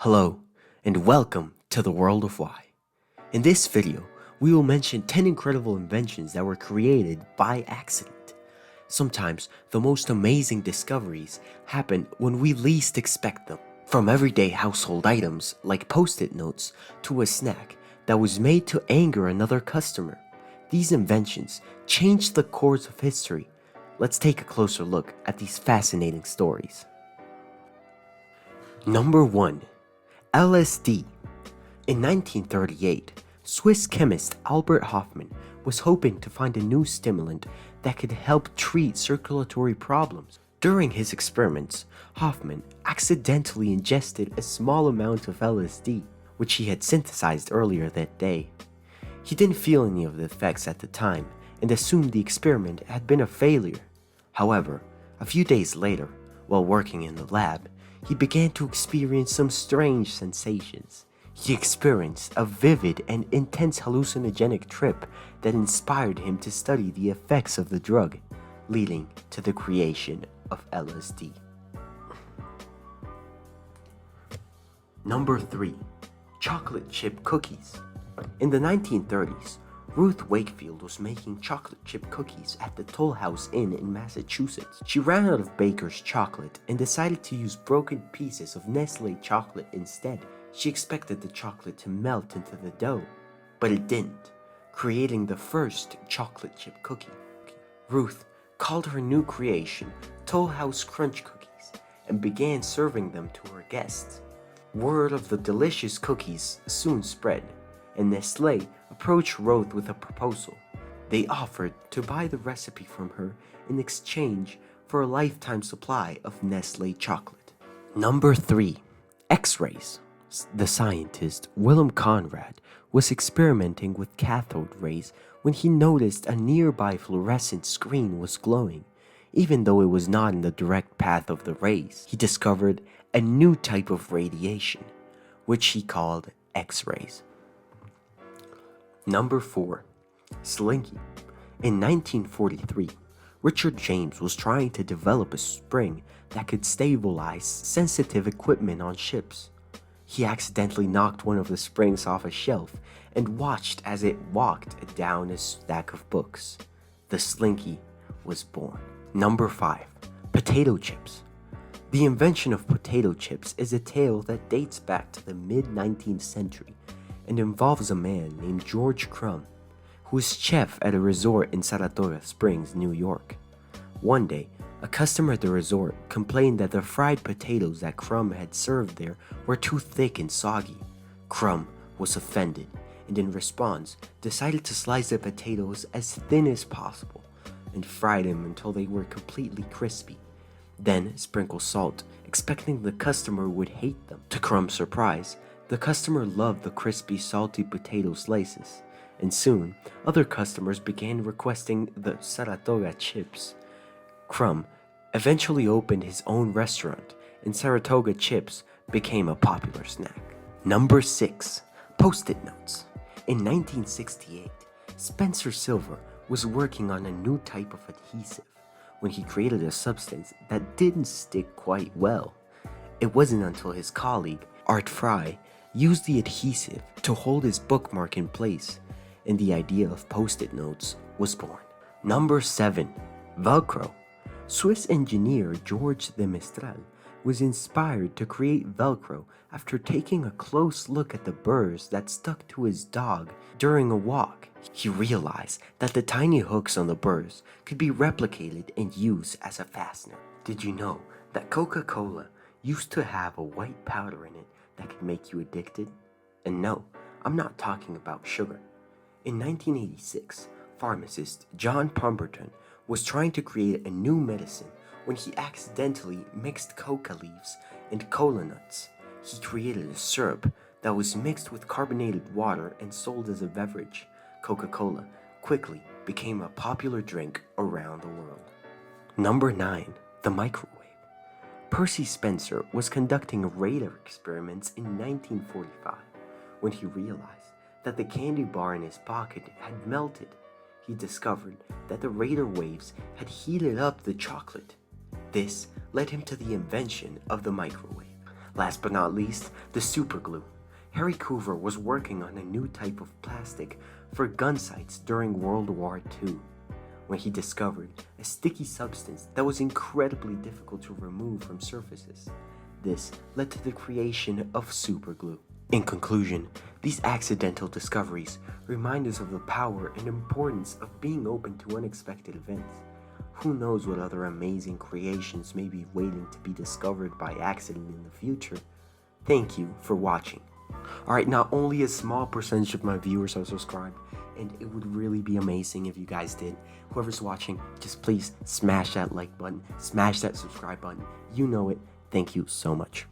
Hello, and welcome to the world of why. In this video, we will mention 10 incredible inventions that were created by accident. Sometimes, the most amazing discoveries happen when we least expect them. From everyday household items like post-it notes to a snack that was made to anger another customer. These inventions changed the course of history. Let's take a closer look at these fascinating stories. Number 1. LSD. In 1938, Swiss chemist Albert Hofmann was hoping to find a new stimulant that could help treat circulatory problems. During his experiments, Hofmann accidentally ingested a small amount of LSD, which he had synthesized earlier that day. He didn't feel any of the effects at the time and assumed the experiment had been a failure. However, a few days later, while working in the lab, he began to experience some strange sensations. He experienced a vivid and intense hallucinogenic trip that inspired him to study the effects of the drug, leading to the creation of LSD. Number 3. Chocolate chip cookies. In the 1930s, Ruth Wakefield was making chocolate chip cookies at the Toll House Inn in Massachusetts. She ran out of baker's chocolate and decided to use broken pieces of Nestle chocolate instead. She expected the chocolate to melt into the dough, but it didn't, creating the first chocolate chip cookie. Ruth called her new creation Toll House Crunch Cookies and began serving them to her guests. Word of the delicious cookies soon spread, and Nestle approached Ruth with a proposal. They offered to buy the recipe from her in exchange for a lifetime supply of Nestle chocolate. Number 3. X-rays. The scientist Willem Conrad was experimenting with cathode rays when he noticed a nearby fluorescent screen was glowing. Even though it was not in the direct path of the rays, he discovered a new type of radiation, which he called X-rays. Number 4. Slinky. In 1943, Richard James was trying to develop a spring that could stabilize sensitive equipment on ships. He accidentally knocked one of the springs off a shelf and watched as it walked down a stack of books. The Slinky was born. Number 5. Potato chips. The invention of potato chips is a tale that dates back to the mid-19th century and involves a man named George Crumb, who was chef at a resort in Saratoga Springs, New York. One day, a customer at the resort complained that the fried potatoes that Crumb had served there were too thick and soggy. Crumb was offended and in response decided to slice the potatoes as thin as possible and fried them until they were completely crispy. Then sprinkle salt, expecting the customer would hate them. To Crumb's surprise, the customer loved the crispy, salty potato slices, and soon other customers began requesting the Saratoga chips. Crumb eventually opened his own restaurant, and Saratoga chips became a popular snack. Number 6. Post-it notes. In 1968, Spencer Silver was working on a new type of adhesive when he created a substance that didn't stick quite well. It wasn't until his colleague, Art Fry, used the adhesive to hold his bookmark in place, and the idea of post-it notes was born. Number 7. Velcro. Swiss engineer Georges de Mestral was inspired to create Velcro after taking a close look at the burrs that stuck to his dog during a walk. He realized that the tiny hooks on the burrs could be replicated and used as a fastener. Did you know that Coca-Cola used to have a white powder in it that could make you addicted? And no, I'm not talking about sugar. In 1986, pharmacist John Pemberton was trying to create a new medicine when he accidentally mixed coca leaves and cola nuts. He created a syrup that was mixed with carbonated water and sold as a beverage. Coca-Cola quickly became a popular drink around the world. Number 9. The microwave. Percy Spencer was conducting radar experiments in 1945 when he realized that the candy bar in his pocket had melted. He discovered that the radar waves had heated up the chocolate. This led him to the invention of the microwave. Last but not least, the super glue. Harry Coover was working on a new type of plastic for gun sights during World War II, when he discovered a sticky substance that was incredibly difficult to remove from surfaces. This led to the creation of superglue. In conclusion, these accidental discoveries remind us of the power and importance of being open to unexpected events. Who knows what other amazing creations may be waiting to be discovered by accident in the future? Thank you for watching. Alright, now only a small percentage of my viewers are subscribed, and it would really be amazing if you guys did. Whoever's watching, just please smash that like button, smash that subscribe button. You know it. Thank you so much.